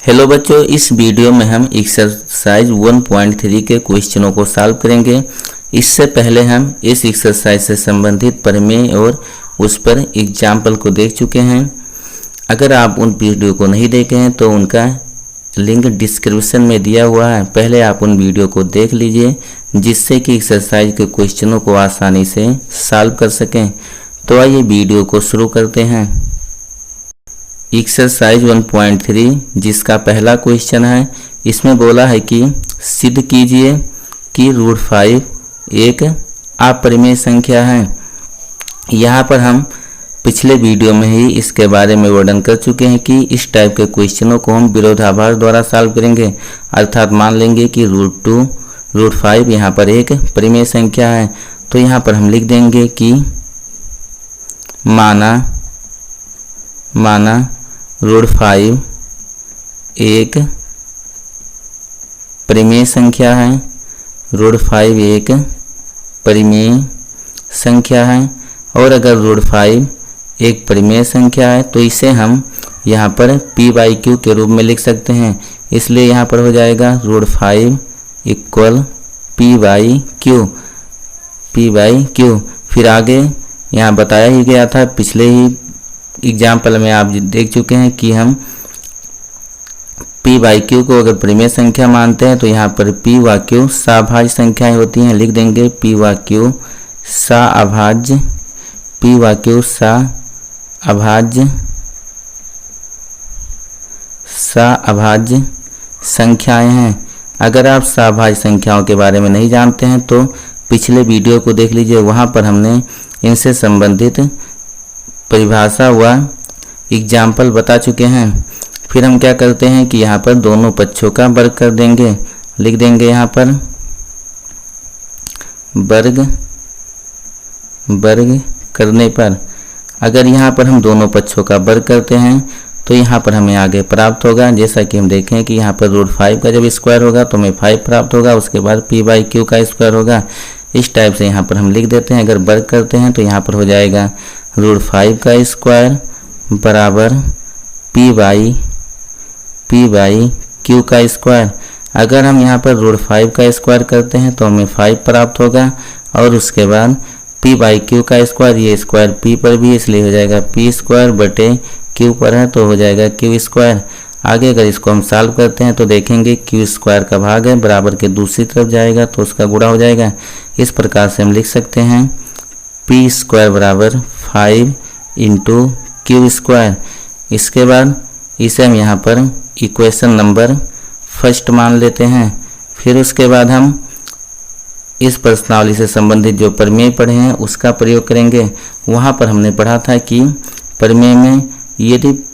Hello बच्चों, इस video में हम एक्सरसाइज 1.3 के क्वेश्चनों को सॉल्व करेंगे। इससे पहले हम इस एक्सरसाइज से संबंधित प्रमेय और उस पर एग्जाम्पल को देख चुके हैं। अगर आप उन वीडियो को नहीं देखे हैं तो उनका लिंक डिस्क्रिप्शन में दिया हुआ है। पहले आप उन वीडियो को देख लीजिए जिससे कि एक्सरसाइज के क्वेश्चनों को आसानी से सॉल्व कर सकें। तो आइए वीडियो को शुरू करते हैं। एक्सरसाइज 1.3 जिसका पहला क्वेश्चन है, इसमें बोला है कि सिद्ध कीजिए कि √5 एक अपरिमेय संख्या है। यहाँ पर हम पिछले वीडियो में ही इसके बारे में वर्णन कर चुके हैं कि इस टाइप के क्वेश्चनों को हम विरोधाभास द्वारा सॉल्व करेंगे। अर्थात मान लेंगे कि √2 √5 यहाँ पर एक परिमेय संख्या है। तो यहाँ पर हम लिख देंगे कि माना √5 एक परिमेय संख्या है। √5 एक परिमेय संख्या है। और अगर √5 एक परिमेय संख्या है तो इसे हम यहाँ पर p/q के रूप में लिख सकते हैं। इसलिए यहाँ पर हो जाएगा √5 = p/q। फिर आगे यहाँ बताया ही गया था, पिछले ही एग्जाम्पल में आप देख चुके हैं कि हम p/q को अगर परिमेय संख्या मानते हैं तो यहाँ पर p व q सभाज्य संख्याएं होती हैं। लिख देंगे p व q सभाज्य सभाज्य संख्याएं हैं। अगर आप सभाज्य संख्याओं के बारे में नहीं जानते हैं तो पिछले वीडियो को देख लीजिए, वहाँ पर हमने इनसे संबंधित परिभाषा व एग्जाम्पल बता चुके हैं। फिर हम क्या करते हैं कि यहाँ पर दोनों पक्षों का वर्ग कर देंगे। लिख देंगे यहाँ पर वर्ग करने पर, अगर यहाँ पर हम दोनों पक्षों का वर्ग करते हैं तो यहाँ पर हमें आगे प्राप्त होगा। जैसा कि हम देखें कि यहाँ पर √5 का जब स्क्वायर होगा तो हमें 5 प्राप्त होगा, उसके बाद p/q का स्क्वायर होगा। इस टाइप से यहाँ पर हम लिख देते हैं। अगर वर्ग करते हैं तो यहाँ पर हो जाएगा √5 का स्क्वायर बराबर p/q का स्क्वायर। अगर हम यहाँ पर √5 का स्क्वायर करते हैं तो हमें 5 प्राप्त होगा, और उसके बाद p/q का स्क्वायर, ये स्क्वायर p पर भी, इसलिए हो जाएगा p² q पर है तो हो जाएगा q²। आगे अगर इसको हम सॉल्व करते हैं तो देखेंगे q² का भाग है, बराबर के दूसरी तरफ जाएगा तो उसका गुणा हो जाएगा। इस प्रकार से हम लिख सकते हैं p² बराबर 5 × q²। इसके बाद इसे हम यहाँ पर इक्वेशन नंबर फर्स्ट मान लेते हैं। फिर उसके बाद हम इस प्रश्नावली से संबंधित जो प्रमेय पढ़े हैं उसका प्रयोग करेंगे। वहाँ पर हमने पढ़ा था कि प्रमेय में यदि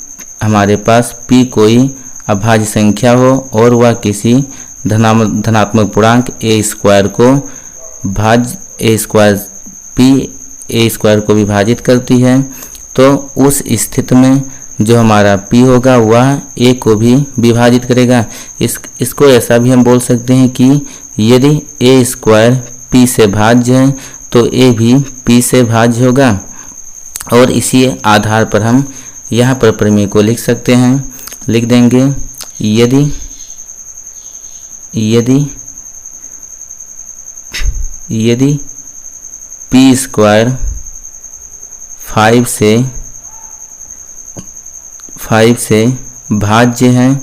हमारे पास p कोई अभाज्य संख्या हो और वह किसी धनात्मक पूर्णांक a² को a² को विभाजित करती है, तो उस स्थिति में जो हमारा p होगा वह a को भी विभाजित करेगा। इसको ऐसा भी हम बोल सकते हैं कि यदि a² p से भाज्य है तो a भी p से भाज्य होगा। और इसी आधार पर हम यहाँ पर प्रमेय को लिख सकते हैं। लिख देंगे यदि p² 5 से भाज्य है,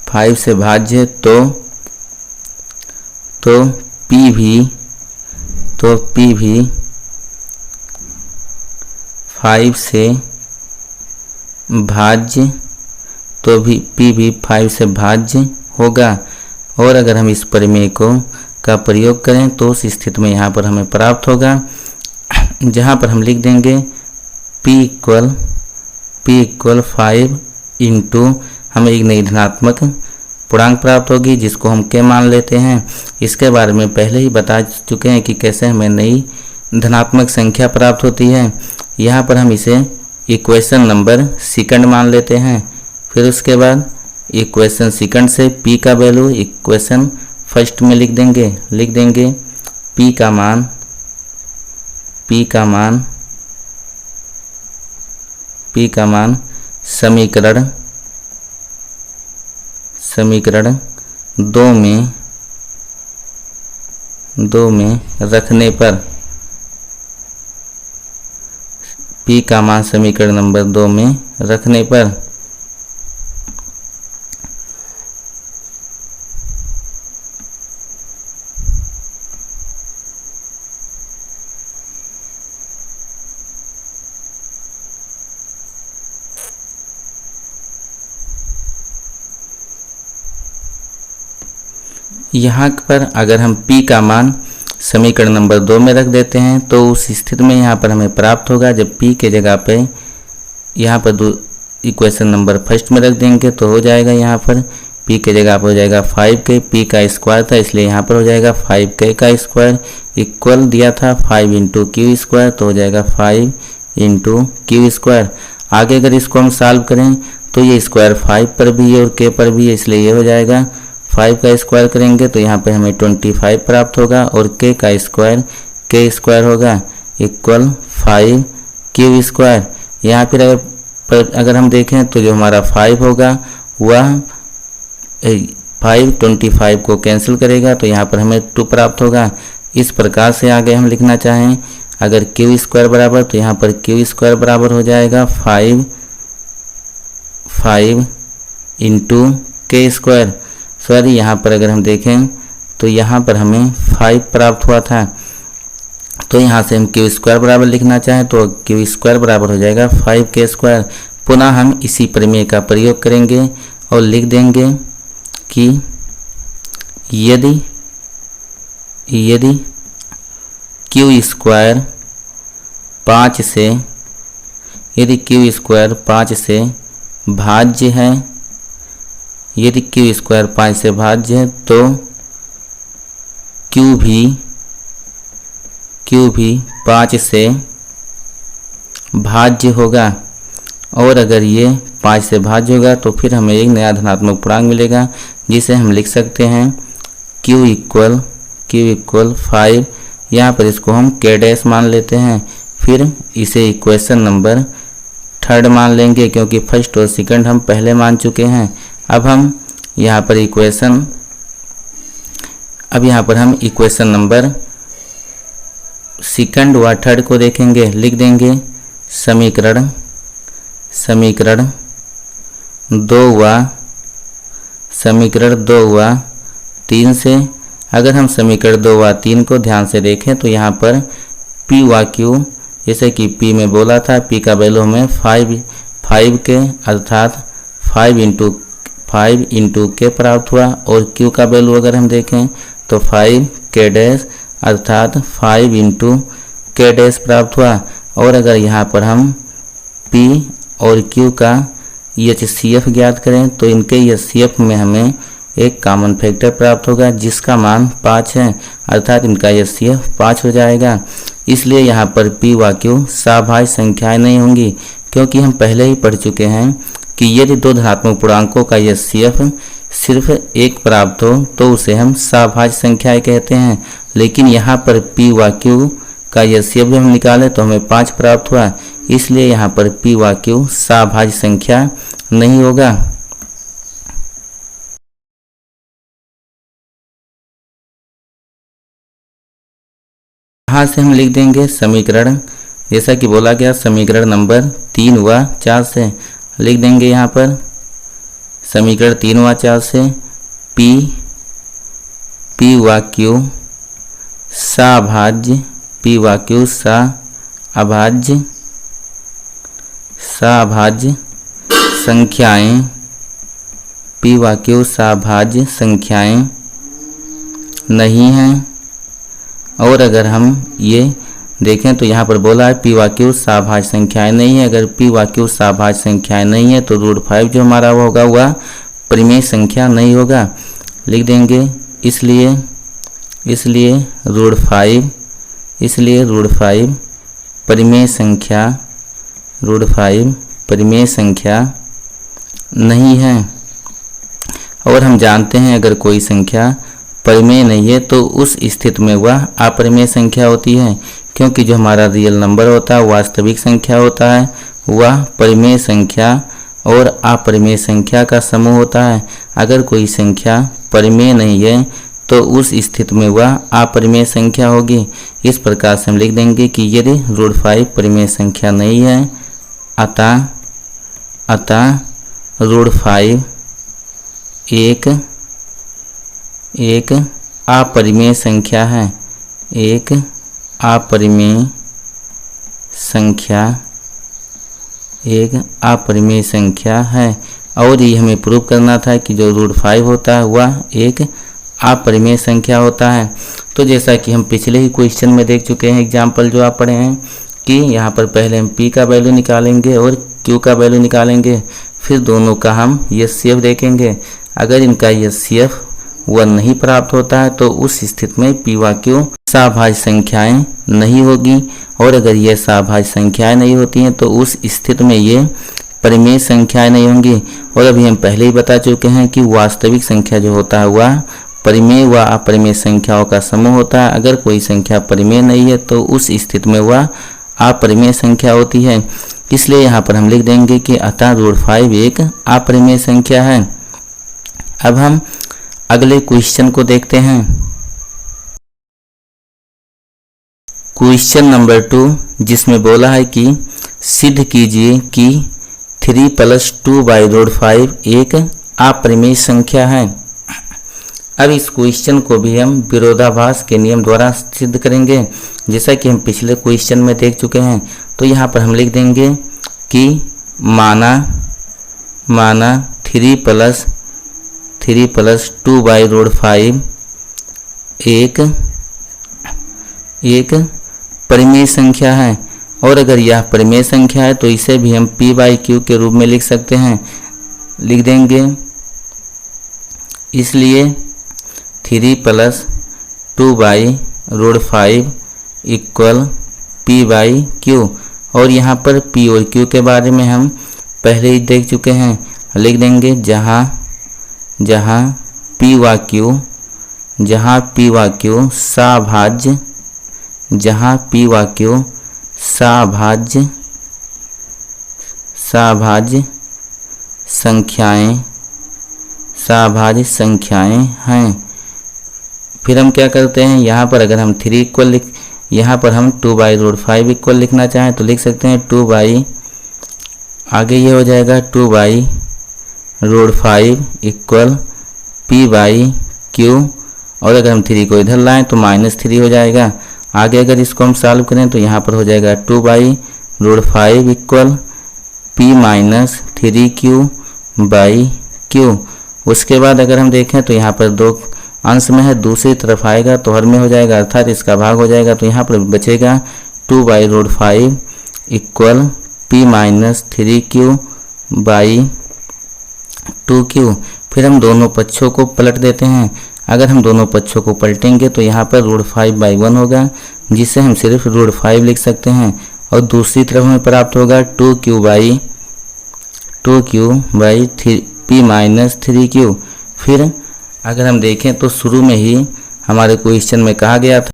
5 से भाज्य है तो p भी 5 से भाज्य, तो भी p भी 5 से भाज्य होगा। और अगर हम इस प्रमेय का प्रयोग करें तो उस स्थिति में यहाँ पर हमें प्राप्त होगा, जहाँ पर हम लिख देंगे p = 5 × हमें एक नई धनात्मक पूर्णांक प्राप्त होगी जिसको हम k मान लेते हैं। इसके बारे में पहले ही बता चुके हैं कि कैसे हमें नई धनात्मक संख्या प्राप्त होती है। यहाँ पर हम इसे इक्वेशन नंबर सेकंड मान लेते हैं। फिर उसके बाद इक्वेशन सेकंड से p का वैल्यू इक्वेशन फर्स्ट में लिख देंगे p का मान समीकरण समीकरण दो में रखने पर p का मान समीकरण नंबर 2 में रखने पर यहाँ पर अगर हम p का मान समीकरण नंबर 2 में रख देते हैं तो उस स्थिति में यहाँ पर हमें प्राप्त होगा, जब p के जगह पे यहाँ पर इक्वेशन नंबर फर्स्ट में रख देंगे तो हो जाएगा, यहाँ पर p के जगह पर हो जाएगा 5k, p का स्क्वायर था इसलिए यहाँ पर हो जाएगा 5k का स्क्वायर इक्वल दिया था 5 इंटू क्यू स्क्वायर, तो हो जाएगा 5 इंटू क्यू स्क्वायर। आगे अगर इसको हम सॉल्व करें तो ये स्क्वायर 5 पर भी है और k पर भी है, इसलिए ये हो जाएगा 5 का स्क्वायर करेंगे तो यहाँ पे हमें 25 प्राप्त होगा और k का स्क्वायर k स्क्वायर होगा इक्वल 5 क्यू स्क्वायर। यहाँ फिर अगर हम देखें तो जो हमारा 5 होगा वह 25 को कैंसिल करेगा तो यहाँ पर हमें 2 प्राप्त होगा। इस प्रकार से आगे हम लिखना चाहें अगर क्यू स्क्वायर बराबर तो यहाँ पर क्यू स्क्वायर बराबर हो जाएगा 5 इंटू के स्क्वायर। सॉरी, यहाँ पर अगर हम देखें तो यहाँ पर हमें 5 प्राप्त हुआ था, तो यहाँ से हम क्यू स्क्वायर बराबर लिखना चाहें तो क्यू स्क्वायर बराबर हो जाएगा 5k स्क्वायर। पुनः हम इसी प्रमेय का प्रयोग करेंगे और लिख देंगे कि यदि क्यू स्क्वायर 5 से भाज्य है, यदि क्यू स्क्वायर 5 से भाज्य है तो क्यू भी 5 से भाज्य होगा, और अगर ये 5 से भाज्य होगा तो फिर हमें एक नया धनात्मक पूर्णांक मिलेगा जिसे हम लिख सकते हैं q इक्वल 5। यहाँ पर इसको हम k डैश मान लेते हैं, फिर इसे इक्वेशन नंबर 3 मान लेंगे क्योंकि फर्स्ट और सेकंड हम पहले मान चुके हैं। अब यहाँ पर हम इक्वेशन नंबर सेकंड व थर्ड को देखेंगे, लिख देंगे समीकरण 2 व 3 से। अगर हम समीकरण 2 व 3 को ध्यान से देखें तो यहाँ पर p व q, जैसे कि p में बोला था p का वैल्यू हमें 5k अर्थात 5 इंटू के प्राप्त हुआ, और q का वैल्यू अगर हम देखें तो 5k डैश अर्थात 5 इंटू के डैश प्राप्त हुआ। और अगर यहाँ पर हम p और q का HCF ज्ञात करें तो इनके HCF में हमें एक कॉमन फैक्टर प्राप्त होगा जिसका मान 5 है, अर्थात इनका HCF 5 हो जाएगा। इसलिए यहाँ पर p व q सभाज्य संख्याएं नहीं होंगी, क्योंकि हम पहले ही पढ़ चुके हैं कि यदि दो धनात्मक पूर्णांकों का HCF सिर्फ 1 प्राप्त हो तो उसे हम सभाज्य संख्याएं कहते हैं। लेकिन यहाँ पर p व q का HCF भी हम निकाले तो हमें 5 प्राप्त हुआ, इसलिए यहाँ पर p व q सभाज्य संख्या नहीं होगा। यहाँ से हम लिख देंगे समीकरण, जैसा कि बोला गया समीकरण नंबर 3 व 4 से लिख देंगे। यहाँ पर समीकरण 3 व 4 से p व q सभाज्य, p व q सभाज्य संख्याएं, p व q सभाज्य संख्याएं नहीं हैं। और अगर हम ये देखें तो यहाँ पर बोला है p व q सभाज्य संख्याएं नहीं है। अगर p व q सभाज्य संख्याएं नहीं है तो √5 जो हमारा वो होगा वह परिमेय संख्या नहीं होगा। लिख देंगे इसलिए √5 परिमेय संख्या नहीं है। और हम जानते हैं अगर कोई संख्या परिमेय नहीं है तो उस स्थिति में वह अपरिमेय संख्या होती है, क्योंकि जो हमारा रियल नंबर होता है वास्तविक संख्या होता है, वह परिमेय संख्या और अपरिमेय संख्या का समूह होता है। अगर कोई संख्या परिमेय नहीं है तो उस स्थिति में वह अपरिमेय संख्या होगी। इस प्रकार से हम लिख देंगे कि यदि √5 परिमेय संख्या नहीं है अतः √5 एक अपरिमेय संख्या है, एक अपरिमेय संख्या है। और ये हमें प्रूव करना था कि जो √5 होता है वह एक अपरिमेय संख्या होता है। तो जैसा कि हम पिछले ही क्वेश्चन में देख चुके हैं, एग्जाम्पल जो आप पढ़े हैं कि यहाँ पर पहले हम p का वैल्यू निकालेंगे और q का वैल्यू निकालेंगे, फिर दोनों का हम HCF देखेंगे। अगर इनका HCF 1 नहीं प्राप्त होता है तो उस स्थिति में p व q सहभाज्य संख्याएं नहीं होगी, और अगर ये सहभाज्य संख्याएं नहीं होती हैं तो उस स्थिति में ये परिमेय संख्याएं नहीं होंगी। और अभी हम पहले ही बता चुके हैं कि वास्तविक संख्या जो होता है वह परिमेय व अपरिमेय संख्याओं का समूह होता है। अगर कोई संख्या परिमेय नहीं है तो उस स्थिति में वह अपरिमेय संख्या होती है। इसलिए यहाँ पर हम लिख देंगे कि अतः √5 एक अपरिमेय संख्या है। अब हम अगले क्वेश्चन को देखते हैं। क्वेश्चन नंबर 2, जिसमें बोला है कि सिद्ध कीजिए कि 3 + 2/√5 एक अपरिमेय संख्या है। अब इस क्वेश्चन को भी हम विरोधाभास के नियम द्वारा सिद्ध करेंगे, जैसा कि हम पिछले क्वेश्चन में देख चुके हैं। तो यहाँ पर हम लिख देंगे कि माना 3 + 2/√5 एक परिमेय संख्या है। और अगर यह परिमेय संख्या है तो इसे भी हम p/q के रूप में लिख सकते हैं, लिख देंगे। इसलिए 3 + 2/√5 = p/q। और यहाँ पर p और q के बारे में हम पहले ही देख चुके हैं, लिख देंगे जहाँ p व q सहभाज्य संख्याएं हैं। फिर हम क्या करते हैं, यहाँ पर अगर हम 3 इक्वल यहाँ पर हम 2/√5 इक्वल लिखना चाहें तो लिख सकते हैं 2 आगे ये हो जाएगा 2/√5 = p/q। और अगर हम 3 को इधर लाएं तो -3 हो जाएगा। आगे अगर इसको हम सॉल्व करें तो यहाँ पर हो जाएगा 2/√5 = p-3q/q। उसके बाद अगर हम देखें तो यहाँ पर 2 अंश में है, दूसरी तरफ आएगा तो हर में हो जाएगा, अर्थात इसका भाग हो जाएगा। तो यहाँ पर बचेगा 2/√5 = p-3q/2q। फिर हम दोनों पक्षों को पलट देते हैं। अगर हम दोनों पक्षों को पलटेंगे तो यहाँ पर √5/1 होगा, जिसे हम सिर्फ √5 लिख सकते हैं। और दूसरी तरफ हमें प्राप्त होगा 2q/p-3q। फिर अगर हम देखें तो शुरू में ही हमारे क्वेश्चन में कहा गया था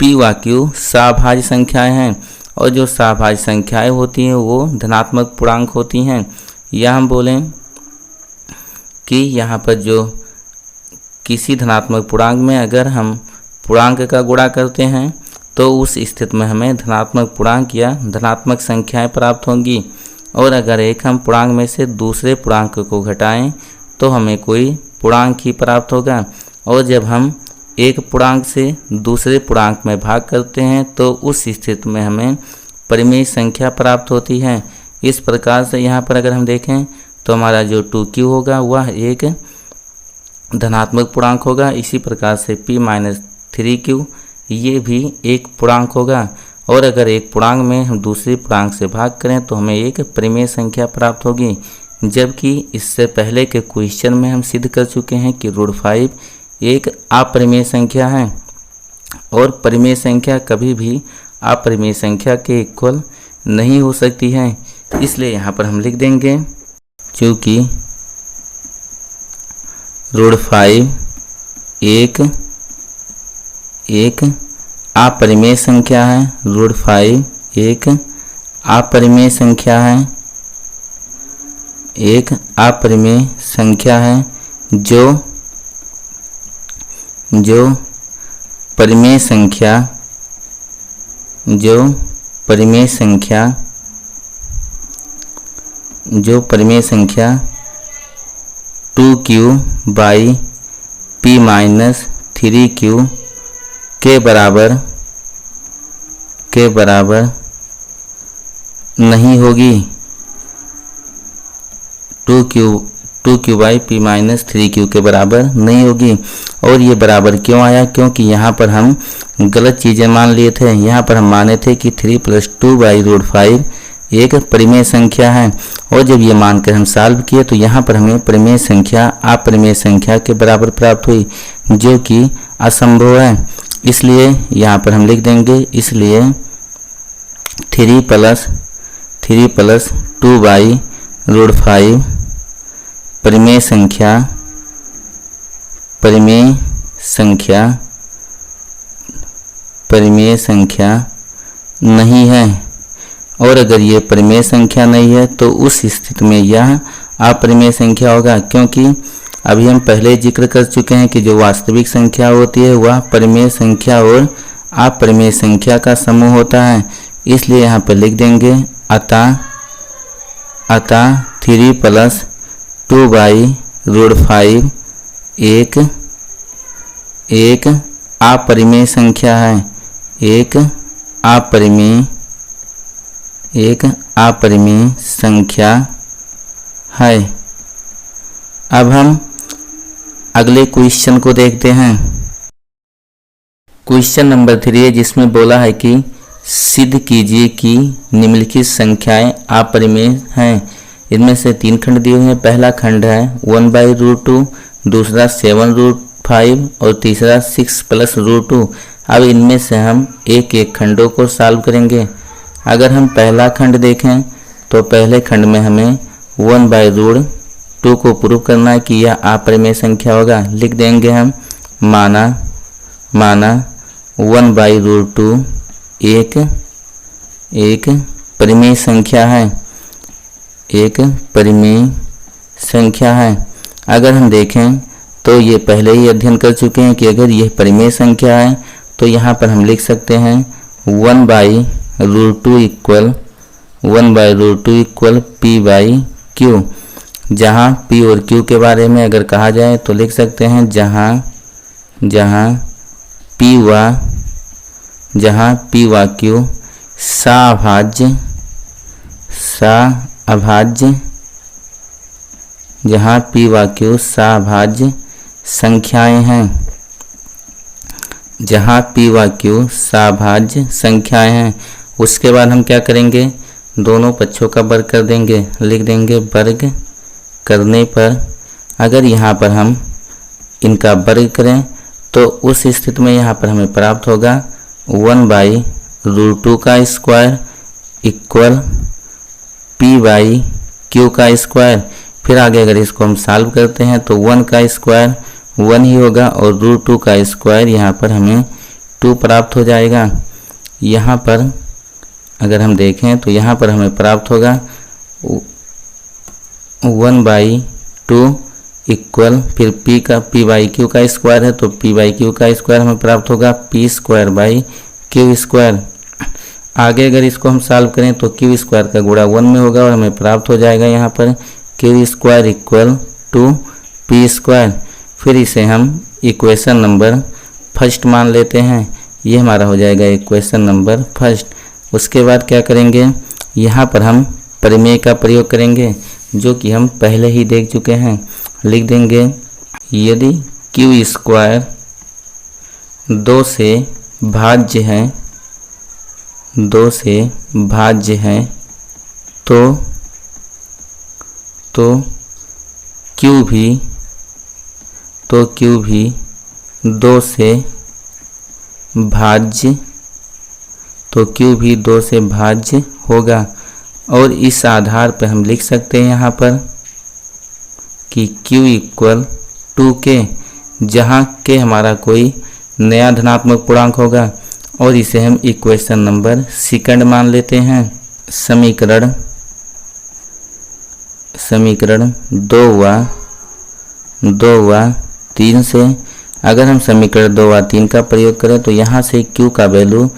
p व q सहभाज्य संख्याएं हैं, और जो सहभाज्य संख्याएं होती हैं वो धनात्मक पूर्णांक होती हैं। या हम बोलें कि यहाँ पर जो किसी धनात्मक पूर्णांक में अगर हम पूर्णांक का गुणा करते हैं तो उस स्थिति में हमें धनात्मक पूर्णांक या धनात्मक संख्याएं प्राप्त होंगी। और अगर एक हम पूर्णांक में से दूसरे पूर्णांक को घटाएं तो हमें कोई पूर्णांक ही प्राप्त होगा। और जब हम एक पूर्णांक से दूसरे पूर्णांक में भाग करते हैं तो उस स्थिति में हमें परिमेय संख्या प्राप्त होती है। इस प्रकार से यहाँ पर अगर हम देखें तो हमारा जो 2q होगा वह एक धनात्मक पूर्णांक होगा। इसी प्रकार से p-3q ये भी एक पूर्णांक होगा। और अगर एक पूर्णांक में हम दूसरे पूर्णांक से भाग करें तो हमें एक परिमेय संख्या प्राप्त होगी। जबकि इससे पहले के क्वेश्चन में हम सिद्ध कर चुके हैं कि √5 एक अपरिमेय संख्या है, और परिमेय संख्या कभी भी अपरिमेय संख्या के इक्वल नहीं हो सकती है, इसलिए यहाँ पर हम लिख देंगे चूँकि रूट 5 एक अपरिमेय संख्या है। रूट 5 एक अपरिमेय संख्या है, एक अपरिमेय संख्या है जो परिमेय संख्या 2q by p minus 3q के बराबर नहीं होगी। 2q by p minus 3q के बराबर नहीं होगी। और ये बराबर क्यों आया? क्योंकि यहाँ पर हम गलत चीज़ें मान लिए थे। यहाँ पर हम माने थे कि 3 + 2 बाई रूट 5 एक परिमेय संख्या है, और जब ये मानकर हम सॉल्व किए तो यहाँ पर हमें परिमेय संख्या अपरिमेय संख्या के बराबर प्राप्त हुई, जो कि असंभव है। इसलिए यहाँ पर हम लिख देंगे, इसलिए 3 + 2 बाई रूट 5 परिमेय संख्या नहीं है। और अगर ये परिमेय संख्या नहीं है तो उस स्थिति में यह अपरिमेय संख्या होगा, क्योंकि अभी हम पहले जिक्र कर चुके हैं कि जो वास्तविक संख्या होती है वह परिमेय संख्या और अपरिमेय संख्या का समूह होता है। इसलिए यहाँ पर लिख देंगे अतः 3 + 2 बाई रूट 5 एक अपरिमेय संख्या है, एक अपरिमेय संख्या है। अब हम अगले क्वेश्चन को देखते हैं। क्वेश्चन नंबर 3 है, जिसमें बोला है कि सिद्ध कीजिए कि निम्नलिखित संख्याएं अपरिमेय हैं। इनमें से 3 खंड दिए हुए हैं। पहला खंड है 1/√2, दूसरा 7√5 और तीसरा 6 + √2। अब इनमें से हम एक एक खंडों को सॉल्व करेंगे। अगर हम पहला खंड देखें तो पहले खंड में हमें 1/√2 को प्रूव करना है कि यह अपरिमेय संख्या होगा। लिख देंगे हम माना 1/√2 एक परिमेय संख्या है, एक परिमेय संख्या है। अगर हम देखें तो ये पहले ही अध्ययन कर चुके हैं कि अगर यह परिमेय संख्या है तो यहाँ पर हम लिख सकते हैं 1/√2 इक्वल p/q। जहाँ p और q के बारे में अगर कहा जाए तो लिख सकते हैं जहाँ p व q सअभाज्य, जहाँ p व q सअभाज्य संख्याएं हैं, जहाँ p व q सअभाज्य संख्याएं हैं। उसके बाद हम क्या करेंगे, दोनों पक्षों का वर्ग कर देंगे। लिख देंगे वर्ग करने पर अगर यहाँ पर हम इनका वर्ग करें तो उस स्थिति में यहाँ पर हमें प्राप्त होगा 1/√2 का स्क्वायर इक्वल p/q का स्क्वायर। फिर आगे अगर इसको हम सॉल्व करते हैं तो 1 का स्क्वायर 1 ही होगा और √2 का स्क्वायर यहाँ पर हमें 2 प्राप्त हो जाएगा। यहाँ पर अगर हम देखें तो यहाँ पर हमें प्राप्त होगा 1/2 इक्वल फिर p/q का स्क्वायर है तो p/q का स्क्वायर हमें प्राप्त होगा p²/q²। आगे अगर इसको हम सॉल्व करें तो q² का गुणा 1 में होगा और हमें प्राप्त हो जाएगा यहाँ पर q² इक्वल टू p²। फिर इसे हम इक्वेशन नंबर फर्स्ट मान लेते हैं। ये हमारा हो जाएगा इक्वेशन नंबर फर्स्ट। उसके बाद क्या करेंगे, यहाँ पर हम परिमेय का प्रयोग करेंगे जो कि हम पहले ही देख चुके हैं। लिख देंगे यदि q² 2 से भाज्य है तो q भी 2 से भाज्य होगा। और इस आधार पर हम लिख सकते हैं यहाँ पर कि Q इक्वल 2K, जहाँ K हमारा कोई नया धनात्मक पूर्णांक होगा और इसे हम इक्वेशन नंबर सेकंड मान लेते हैं। समीकरण 2 व 3 से अगर हम समीकरण 2 व 3 का प्रयोग करें तो यहाँ से Q का वैल्यू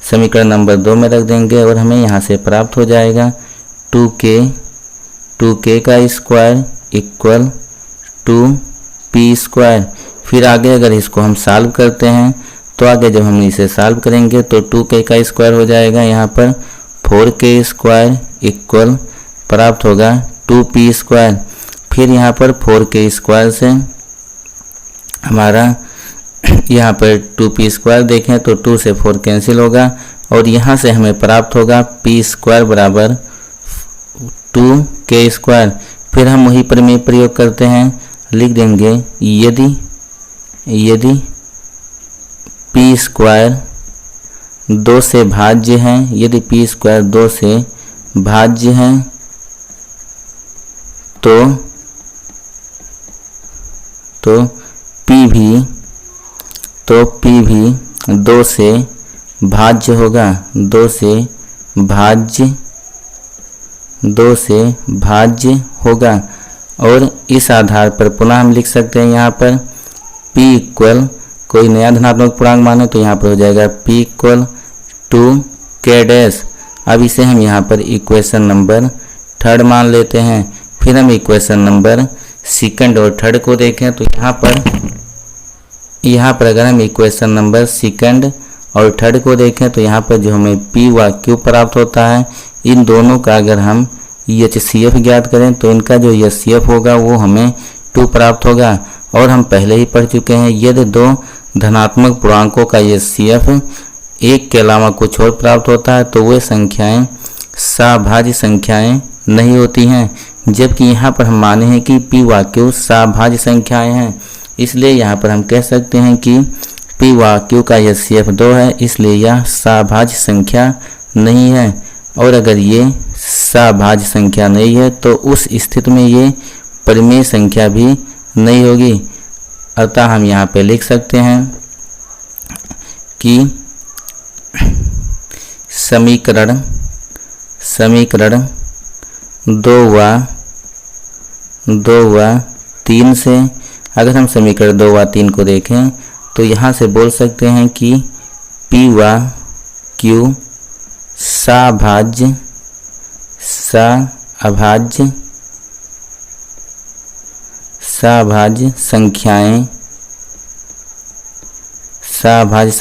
समीकरण नंबर 2 में रख देंगे और हमें यहाँ से प्राप्त हो जाएगा 2K का स्क्वायर इक्वल 2P स्क्वायर। फिर आगे अगर इसको हम सॉल्व करते हैं तो आगे जब हम इसे सॉल्व करेंगे तो 2K का स्क्वायर हो जाएगा, यहाँ पर 4K स्क्वायर इक्वल प्राप्त होगा 2P स्क्वायर। फिर यहाँ पर 4K स्क्वायर से हमारा यहाँ पर 2P स्क्वायर देखें तो 2 से 4 कैंसिल होगा और यहाँ से हमें प्राप्त होगा P स्क्वायर बराबर 2K स्क्वायर। फिर हम वही प्रमेय प्रयोग करते हैं, लिख देंगे यदि P स्क्वायर 2 से भाज्य है, यदि P स्क्वायर 2 से भाज्य है तो P भी 2 से भाज्य होगा, 2 से भाज्य होगा। और इस आधार पर पुनः हम लिख सकते हैं यहाँ पर P इक्वल कोई नया धनात्मक पूर्णांक माने तो यहाँ पर हो जाएगा P इक्वल 2K डैश। अब इसे हम यहाँ पर इक्वेशन नंबर 3 मान लेते हैं। फिर हम इक्वेशन नंबर सेकंड और थर्ड को देखें तो यहाँ पर अगर हम इक्वेशन नंबर सेकंड और थर्ड को देखें तो यहाँ पर जो हमें P व Q प्राप्त होता है, इन दोनों का अगर हम HCF ज्ञात करें तो इनका जो HCF होगा वो हमें 2 प्राप्त होगा। और हम पहले ही पढ़ चुके हैं, यदि दो धनात्मक पूर्णांकों का HCF एक के अलावा कुछ और प्राप्त होता है तो वे संख्याएं सभाज्य संख्याएं नहीं होती हैं, जबकि यहाँ पर हम माने हैं कि P व Q सभाज्य संख्याएं हैं। इसलिए यहाँ पर हम कह सकते हैं कि P व Q का HCF 2 है, इसलिए यह सभाज्य संख्या नहीं है। और अगर ये सभाज्य संख्या नहीं है तो उस स्थिति में ये परिमेय संख्या भी नहीं होगी। अतः हम यहाँ पे लिख सकते हैं कि समीकरण 2 व 3 से अगर हम समीकरण 2 व 3 को देखें तो यहाँ से बोल सकते हैं कि P व Q सभाज्य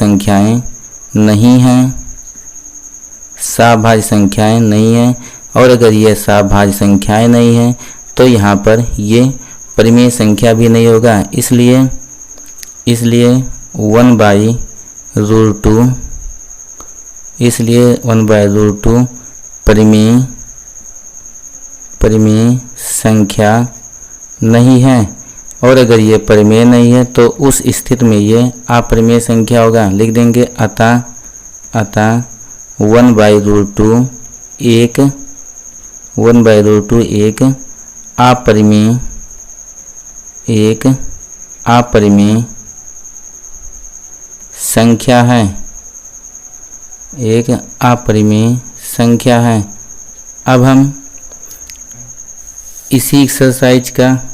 संख्याएं नहीं हैं। और अगर ये सभाज्य संख्याएं नहीं हैं तो यहाँ पर ये परिमेय संख्या भी नहीं होगा। इसलिए 1/√2 परिमेय संख्या नहीं है। और अगर ये परिमेय नहीं है तो उस स्थिति में ये अपरिमेय संख्या होगा। लिख देंगे अतः 1/√2 एक अपरिमेय संख्या है। अब हम इसी एक्सरसाइज का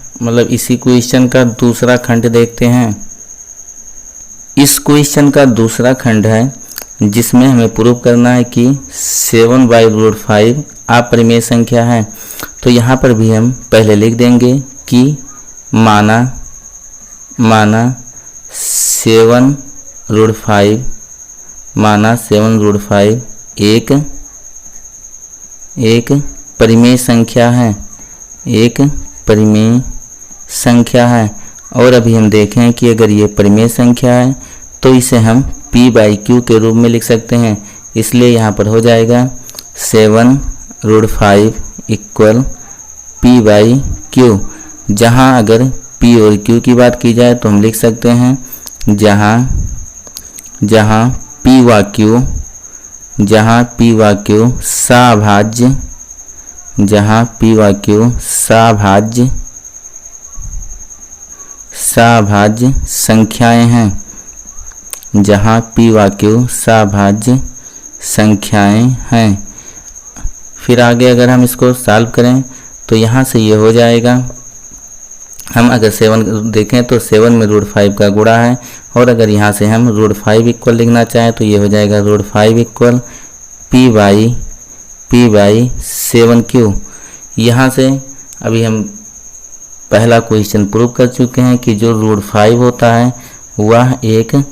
इसी क्वेश्चन का दूसरा खंड देखते हैं। इस क्वेश्चन का दूसरा खंड है जिसमें हमें प्रूव करना है कि 7/5 अपरिमेय संख्या है। तो यहाँ पर भी हम पहले लिख देंगे कि माना 7/5 एक परिमेय संख्या है। और अभी हम देखें कि अगर ये परिमेय संख्या है तो इसे हम P/Q के रूप में लिख सकते हैं। इसलिए यहाँ पर हो जाएगा 7/5 इक्वल P/Q। जहाँ अगर P और Q की बात की जाए तो हम लिख सकते हैं जहाँ P व Q सभाज्य जहाँ पी व क्यू सभाज्य संख्याएं हैं, जहाँ पी व क्यू सभाज्य संख्याएं हैं। फिर आगे अगर हम इसको सॉल्व करें तो यहाँ से ये हो जाएगा, हम अगर 7 देखें तो 7 में √5 का गुणा है, और अगर यहाँ से हम √5 इक्वल लिखना चाहें तो ये हो जाएगा √5 इक्वल P/7Q। यहाँ से अभी हम पहला क्वेश्चन प्रूव कर चुके हैं कि जो √5 होता है वह एक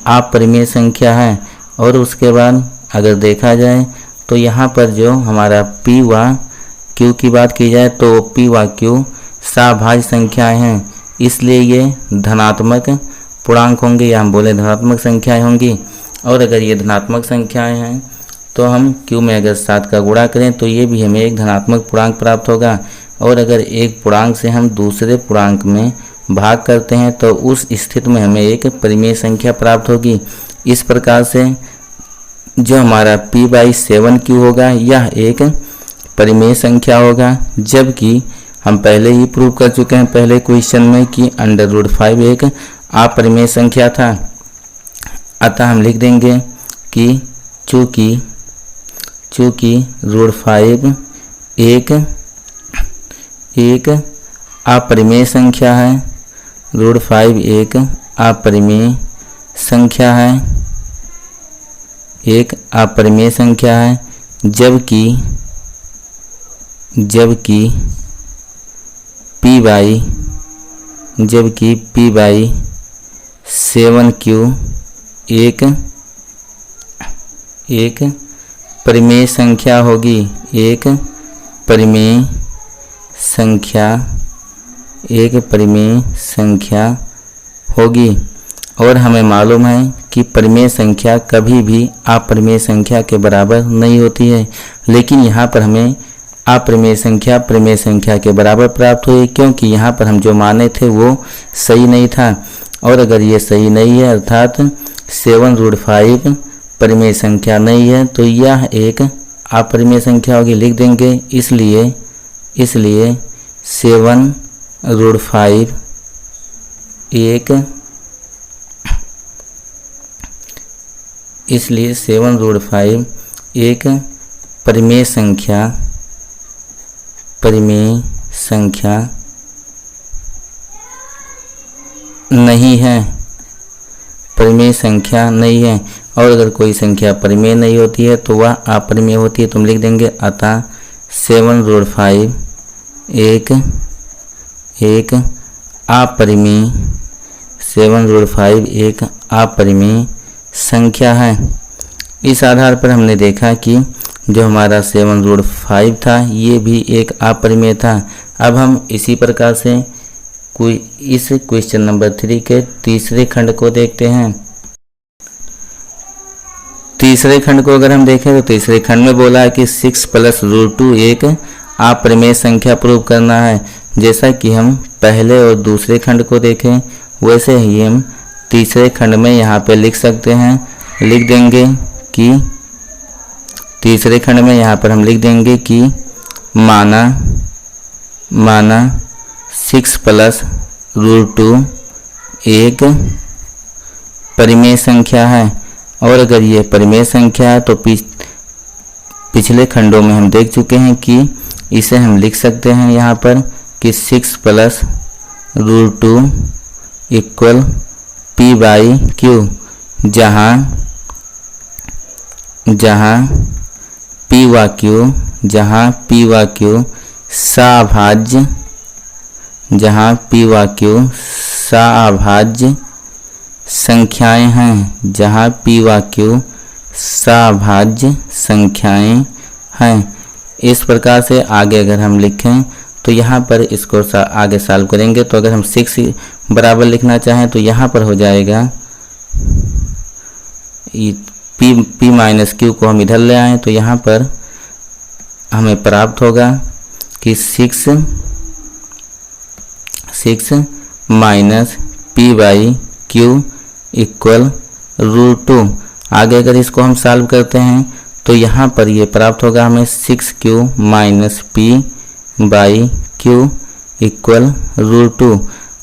अपरिमेय संख्या है। और उसके बाद अगर देखा जाए तो यहाँ पर जो हमारा P व Q की बात की जाए तो P व Q सभाज्य संख्याएं हैं, इसलिए ये धनात्मक पूर्णांक होंगे, या हम बोले धनात्मक संख्याएं होंगी। और अगर ये धनात्मक संख्याएं हैं तो हम Q में अगर 7 का गुणा करें तो ये भी हमें एक धनात्मक पूर्णांक प्राप्त होगा। और अगर एक पूर्णांक से हम दूसरे पूर्णांक में भाग करते हैं तो उस स्थिति में हमें एक परिमेय संख्या प्राप्त होगी। इस प्रकार से जो हमारा P/7Q होगा यह एक परिमेय संख्या होगा, जबकि हम पहले ही प्रूव कर चुके हैं पहले क्वेश्चन में कि √5 एक अपरिमेय संख्या था। अतः हम लिख देंगे कि चूँकि √5 एक अपरिमेय संख्या है, √5 एक अपरिमेय संख्या है, एक अपरिमेय संख्या है, जबकि P/7Q एक परिमेय संख्या होगी, एक परिमेय संख्या होगी। और हमें मालूम है कि परिमेय संख्या कभी भी अपरिमेय संख्या के बराबर नहीं होती है, लेकिन यहाँ पर हमें अपरिमेय संख्या परिमेय संख्या के बराबर प्राप्त हुई, क्योंकि यहाँ पर हम जो माने थे वो सही नहीं था। और अगर ये सही नहीं है अर्थात 7√5 परिमेय संख्या नहीं है तो यह एक अपरिमेय संख्या होगी, लिख देंगे। इसलिए 7√5 एक परिमेय संख्या नहीं है, परिमेय संख्या नहीं है। और अगर कोई संख्या परिमेय नहीं होती है तो वह अपरिमेय होती है, तो हम लिख देंगे अतः 7√5 एक अपरिमेय 7√5 एक अपरिमेय संख्या है। इस आधार पर हमने देखा कि जो हमारा 7√5 था ये भी एक अपरिमेय था। अब हम इसी प्रकार से इस क्वेश्चन नंबर 3 के तीसरे खंड को देखते हैं। तीसरे खंड को अगर हम देखें तो तीसरे खंड में बोला है कि 6 + √2 एक अपरिमेय संख्या प्रूव करना है। जैसा कि हम पहले और दूसरे खंड को देखें वैसे ही हम तीसरे खंड में यहाँ पे लिख सकते हैं, लिख देंगे कि तीसरे खंड में यहाँ पर हम लिख देंगे कि माना 6 + √2 एक परिमेय संख्या है। और अगर ये परिमेय संख्या है तो पिछले खंडों में हम देख चुके हैं कि इसे हम लिख सकते हैं यहाँ पर कि 6 + √2 इक्वल P/Q, जहाँ P व Q सभाज्य संख्याएं हैं, जहाँ P व Q सभाज्य संख्याएं हैं। इस प्रकार से आगे अगर हम लिखें तो यहाँ पर इसको आगे सॉल्व करेंगे तो अगर हम 6 बराबर लिखना चाहें तो यहाँ पर हो जाएगा P-Q को हम इधर ले आएँ तो यहाँ पर हमें प्राप्त होगा कि 6 - P/Q इक्वल √2। आगे अगर इसको हम सॉल्व करते हैं तो यहाँ पर ये प्राप्त होगा हमें 6q minus P by Q equal √2।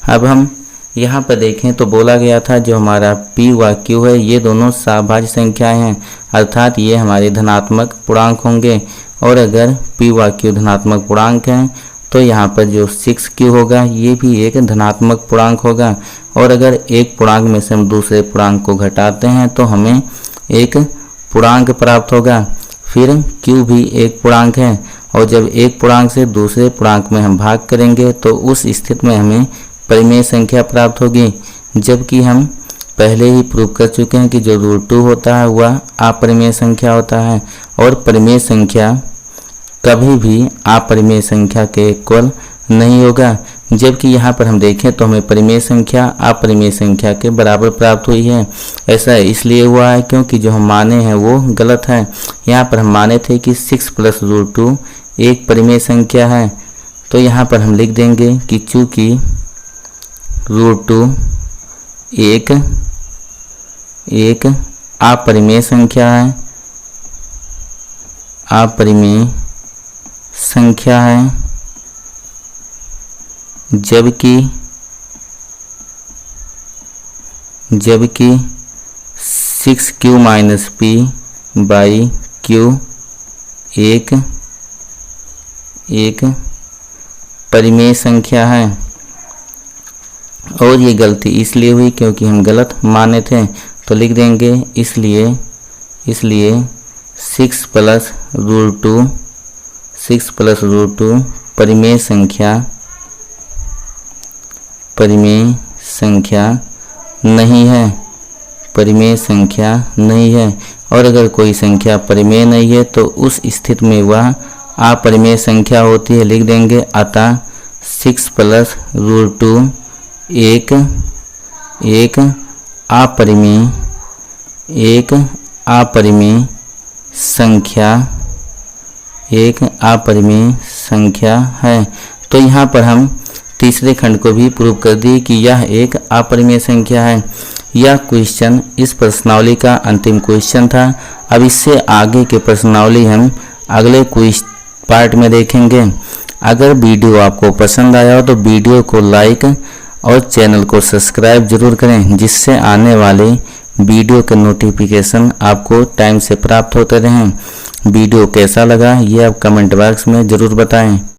अब हम यहाँ पर देखें तो बोला गया था जो हमारा p व q है ये दोनों सहभाज्य संख्याएं हैं, अर्थात ये हमारे धनात्मक पूर्णांक होंगे। और अगर p व q धनात्मक पूर्णांक हैं तो यहाँ पर जो 6q होगा ये भी एक धनात्मक पूर्णांक होगा। और अगर एक पूर्णांक में से हम दूसरे पूर्णांक को घटाते हैं तो हमें एक पूर्णांक प्राप्त होगा। फिर q भी एक पूर्णांक है और जब एक पूर्णांक से दूसरे पूर्णांक में हम भाग करेंगे तो उस स्थिति में हमें परिमेय संख्या प्राप्त होगी। जबकि हम पहले ही प्रूव कर चुके हैं कि जो √2 होता है वह अपरिमेय संख्या होता है और परिमेय संख्या कभी भी अपरिमेय संख्या के इक्वल नहीं होगा। जबकि यहाँ पर हम देखें तो हमें परिमेय संख्या अपरिमेय संख्या के बराबर प्राप्त हुई है। ऐसा इसलिए हुआ है क्योंकि जो हम माने हैं वो गलत है। यहाँ पर हम माने थे कि 6 + √2 एक परिमेय संख्या है, तो यहाँ पर हम लिख देंगे कि चूँकि √2 एक अपरिमेय संख्या है, अपरिमेय संख्या है, जबकि 6q minus P by Q एक परिमेय संख्या है। और ये गलती इसलिए हुई क्योंकि हम गलत माने थे, तो लिख देंगे इसलिए 6 + √2 परिमेय संख्या नहीं है, परिमेय संख्या नहीं है। और अगर कोई संख्या परिमेय नहीं है तो उस स्थिति में वह अपरिमेय संख्या होती है। लिख देंगे अतः 6 + √2 एक अपरिमेय संख्या है। तो यहाँ पर हम तीसरे खंड को भी प्रूव कर दिए कि यह एक अपरिमेय संख्या है। यह क्वेश्चन इस प्रश्नावली का अंतिम क्वेश्चन था। अब इससे आगे के प्रश्नावली हम अगले क्विज पार्ट में देखेंगे। अगर वीडियो आपको पसंद आया हो तो वीडियो को लाइक और चैनल को सब्सक्राइब जरूर करें, जिससे आने वाले वीडियो के नोटिफिकेशन आपको टाइम से प्राप्त होते रहें। वीडियो कैसा लगा ये आप कमेंट बॉक्स में ज़रूर बताएं।